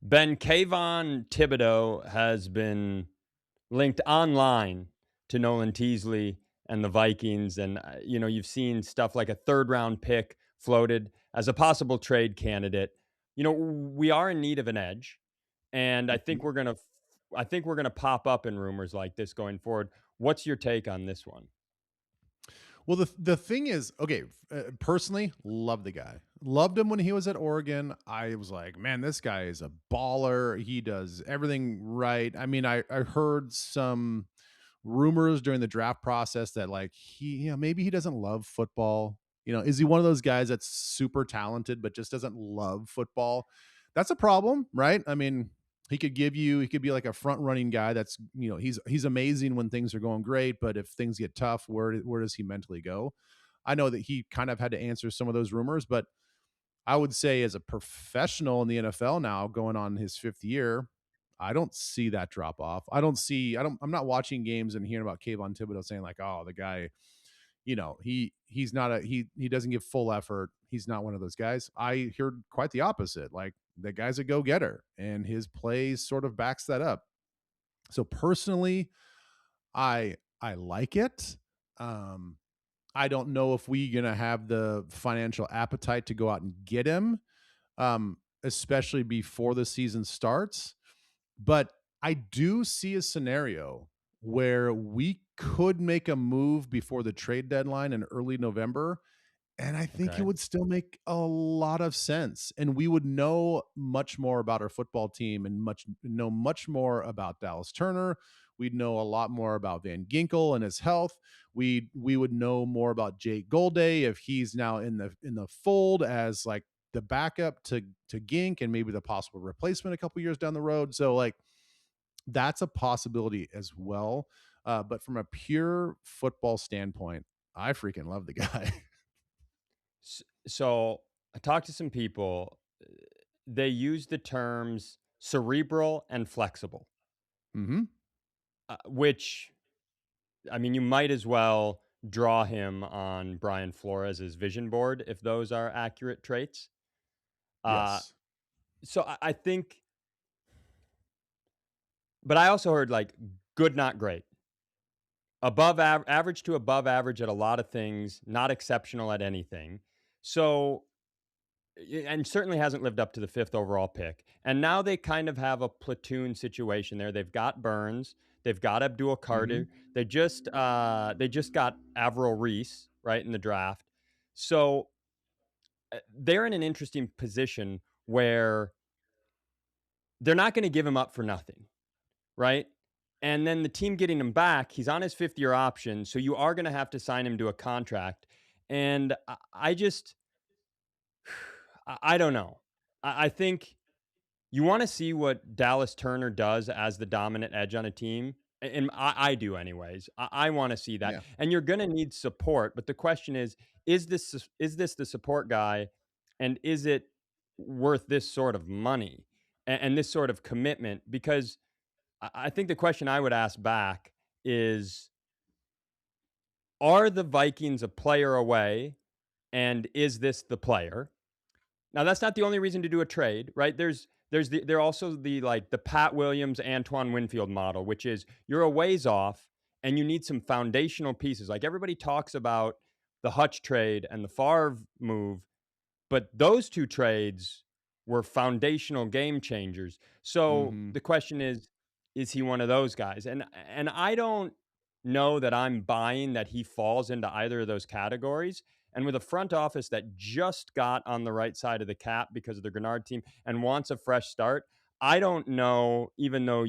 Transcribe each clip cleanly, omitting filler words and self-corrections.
Ben, Kayvon Thibodeaux has been linked online to Nolan Teasley and the Vikings. And, you've seen stuff like a third round pick floated as a possible trade candidate. We are in need of an edge. And Mhm. I think we're gonna pop up in rumors like this going forward. What's your take on this one? Well, the thing is, okay, personally, love the guy. Loved him when he was at Oregon. I was like, man, this guy is a baller. He does everything right. I mean, I heard some rumors during the draft process that like maybe he doesn't love football. Is he one of those guys that's super talented but just doesn't love football? That's a problem, right? I mean, he could be like a front running guy that's, he's amazing when things are going great, but if things get tough, where does he mentally go? I know that he kind of had to answer some of those rumors, but I would say as a professional in the NFL now, going on his fifth year, I don't see that drop off. I'm not watching games and hearing about Kayvon Thibodeaux saying like, oh, the guy, he's not he doesn't give full effort. He's not one of those guys. I heard quite the opposite. Like the guy's a go getter, and his play sort of backs that up. So personally, I like it. Um, I don't know if we gonna have the financial appetite to go out and get him, especially before the season starts. But I do see a scenario where we could make a move before the trade deadline in early November. And I think it Okay. would still make a lot of sense. And we would know much more about our football team and know much more about Dallas Turner. We'd know a lot more about Van Ginkel and his health. We would know more about Jake Golday if he's now in the fold as like the backup to Gink and maybe the possible replacement a couple years down the road. So like that's a possibility as well. But from a pure football standpoint, I freaking love the guy. So I talked to some people. They use the terms cerebral and flexible, Hmm. which, I mean, you might as well draw him on Brian Flores' vision board if those are accurate traits. Uh, Yes. I think, but I also heard like good, not great, average to above average at a lot of things, not exceptional at anything. So and certainly hasn't lived up to the fifth overall pick. And now they kind of have a platoon situation there. They've got Burns, they've got Abdul Hmm. Carter, they just got Avril Reese right in the draft. So they're in an interesting position where they're not going to give him up for nothing, right? And then the team getting him back, he's on his fifth year option, so you are going to have to sign him to a contract. And I just, I don't know. I think you want to see what Dallas Turner does as the dominant edge on a team. And I do, anyways. I want to see that. Yeah. And you're going to need support. But the question is this the support guy? And is it worth this sort of money and this sort of commitment? Because I think the question I would ask back is, are the Vikings a player away? And is this the player? Now that's not the only reason to do a trade, right? There also the like the Pat Williams, Antoine Winfield model, which is you're a ways off and you need some foundational pieces. Like everybody talks about the Hutch trade and the Favre move, but those two trades were foundational game changers. So Hmm. the question is he one of those guys? And I don't know that I'm buying that he falls into either of those categories. And with a front office that just got on the right side of the cap because of the Grenard team and wants a fresh start, I don't know, even though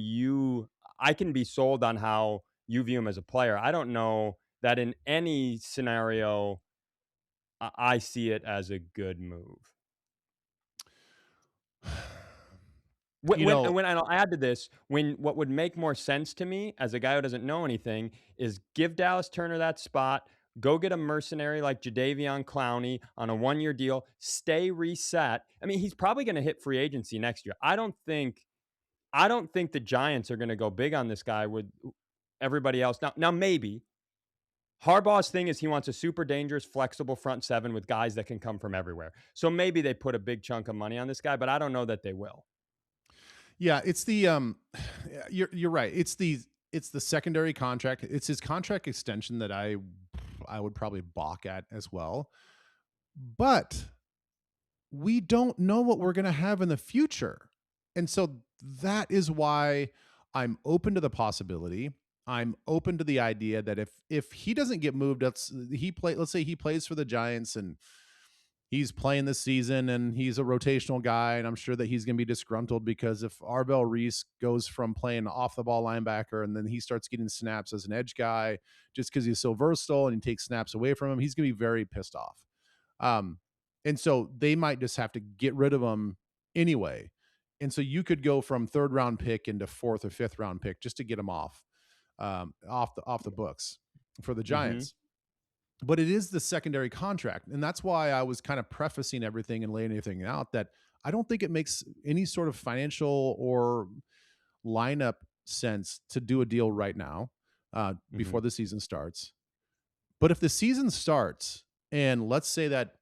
I can be sold on how you view him as a player. I don't know that in any scenario I see it as a good move. You know, When I'll add to this, when what would make more sense to me as a guy who doesn't know anything is give Dallas Turner that spot, go get a mercenary like Jadeveon Clowney on a 1-year deal, stay reset. I mean, he's probably going to hit free agency next year. I don't think the Giants are going to go big on this guy with everybody else. Now maybe Harbaugh's thing is he wants a super dangerous, flexible front seven with guys that can come from everywhere. So maybe they put a big chunk of money on this guy, but I don't know that they will. Yeah, it's the you're right. It's the secondary contract. It's his contract extension that I would probably balk at as well. But we don't know what we're going to have in the future. And so that is why I'm open to the possibility. I'm open to the idea that if he doesn't get moved, let's say he plays for the Giants and he's playing this season and he's a rotational guy, and I'm sure that he's going to be disgruntled because if Arbel Reese goes from playing off the ball linebacker and then he starts getting snaps as an edge guy just because he's so versatile and he takes snaps away from him, he's going to be very pissed off. Um, and so they might just have to get rid of him anyway. And so you could go from third round pick into fourth or fifth round pick just to get him off the books for the Mhm. Giants. But it is the secondary contract. And that's why I was kind of prefacing everything and laying everything out that I don't think it makes any sort of financial or lineup sense to do a deal right now before Mhm. the season starts. But if the season starts and let's say that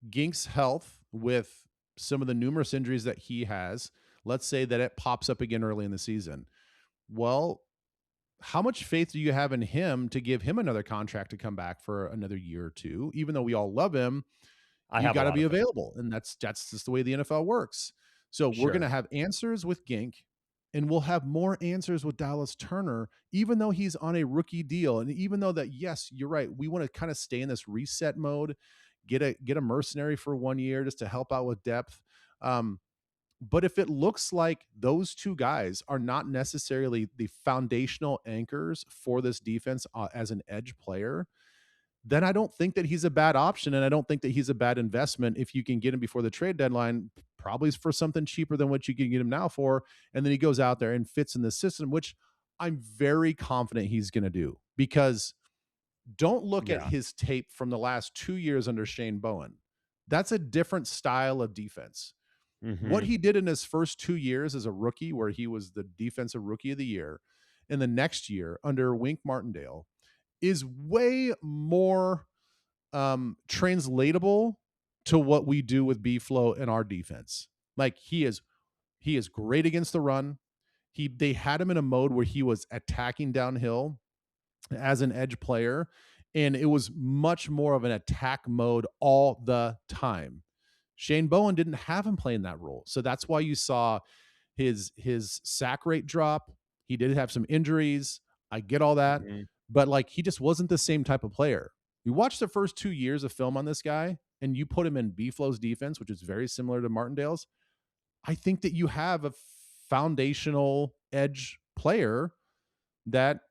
Gink's health with some of the numerous injuries that he has, let's say that it pops up again early in the season. Well, how much faith do you have in him to give him another contract to come back for another year or two? Even though we all love him, I you have a got to lot be of faith. available, and that's just the way the NFL works. So we're going to Sure. have answers with Gink, and we'll have more answers with Dallas Turner, even though he's on a rookie deal, and even though that yes, you're right, we want to kind of stay in this reset mode, get a mercenary for 1 year just to help out with depth. Um, but if it looks like those two guys are not necessarily the foundational anchors for this defense as an edge player, then I don't think that he's a bad option. And I don't think that he's a bad investment if you can get him before the trade deadline, probably for something cheaper than what you can get him now for. And then he goes out there and fits in the system, which I'm very confident he's going to do because don't look at Yeah. his tape from the last 2 years under Shane Bowen. That's a different style of defense. What Mhm. he did in his first 2 years as a rookie, where he was the defensive rookie of the year, and the next year under Wink Martindale is way more translatable to what we do with B flow in our defense. Like he is great against the run. They had him in a mode where he was attacking downhill as an edge player, and it was much more of an attack mode all the time. Shane Bowen didn't have him playing that role. So that's why you saw his sack rate drop. He did have some injuries. I get all that, Mhm. but like he just wasn't the same type of player. You watch the first 2 years of film on this guy and you put him in B Flow's defense, which is very similar to Martindale's. I think that you have a foundational edge player that,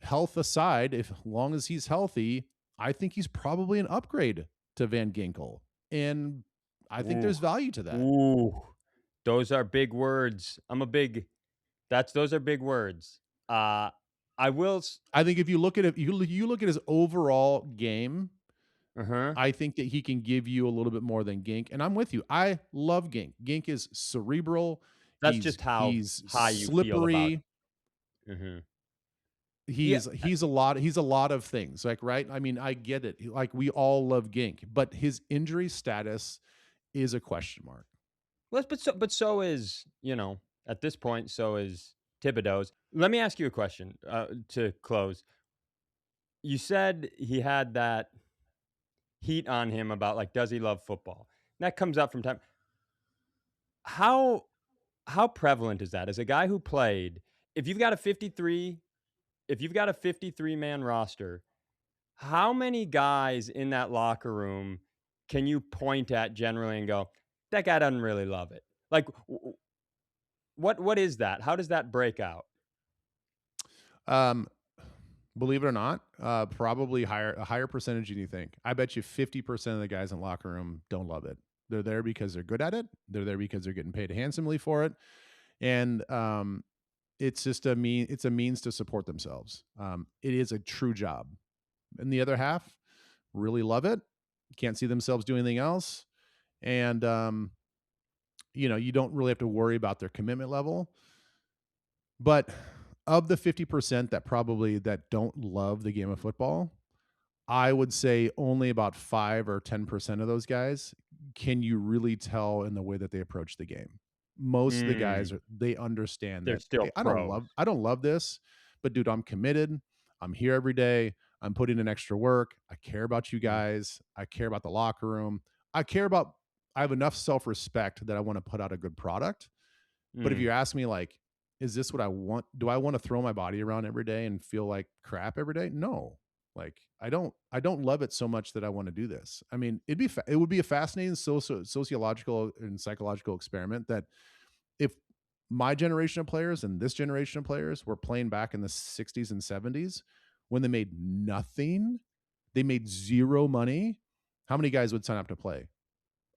health aside, if long as he's healthy, I think he's probably an upgrade to Van Ginkel. And I think Ooh. there's value to that. Ooh. Those are big words. I'm a big that's those are big words. Uh, I will s I think if you look at it, you look at his overall game, Uh-huh. I think that he can give you a little bit more than Gink. And I'm with you. I love Gink. Gink is cerebral. That's He's just how he's high you feel about slippery. Mhm. Yeah, He's a lot of things. Like, right? I mean, I get it. Like we all love Gink, but his injury status is a question mark. well, but so is, at this point, so is Thibodeau's. Let me ask you a question, to close. You said he had that heat on him about, like, does he love football? That comes up from time. How how prevalent is that? As a guy who played, if you've got a 53 if you've got a 53-man roster, how many guys in that locker room can you point at generally and go, "That guy doesn't really love it?" Like, what is that? How does that break out? Um, Believe it or not, probably a higher percentage than you think. I bet you 50% of the guys in the locker room don't love it. They're there because they're good at it. They're there because they're getting paid handsomely for it, and it's just it's a means to support themselves. It is a true job, and the other half really love it. Can't see themselves doing anything else, and you don't really have to worry about their commitment level. But of the 50% that don't love the game of football, I would say only about 5 or 10% of those guys can you really tell in the way that they approach the game. Most of the guys Mm, are they understand they're that, still "Hey, pros. I don't love this, but dude, I'm committed. I'm here every day. I'm putting in extra work. I care about you Mm, guys. I care about the locker room. I care about I have enough self-respect that I wanna put out a good product." But if mm. you ask me, like, "Is this what I want? Do I wanna throw my body around every day and feel like crap every day?" No. Like, I don't love it so much that I wanna do this. I mean, it would be a fascinating sociological and psychological experiment that if my generation of players and this generation of players were playing back in the 60s and 70s when they made nothing, they made 0 money, how many guys would sign up to play?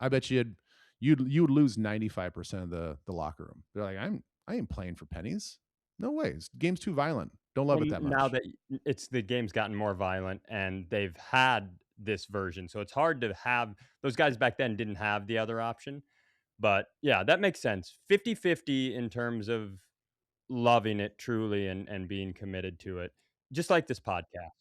I bet you would lose 95% of the locker room. They're like, I ain't playing for pennies. No ways. Game's too violent. Don't love Well, it that now much." that it's the game's gotten more violent and they've had this version, so it's hard to have those guys back then didn't have the other option. But yeah, that makes sense. 50-50 in terms of loving it truly and being committed to it, just like this podcast.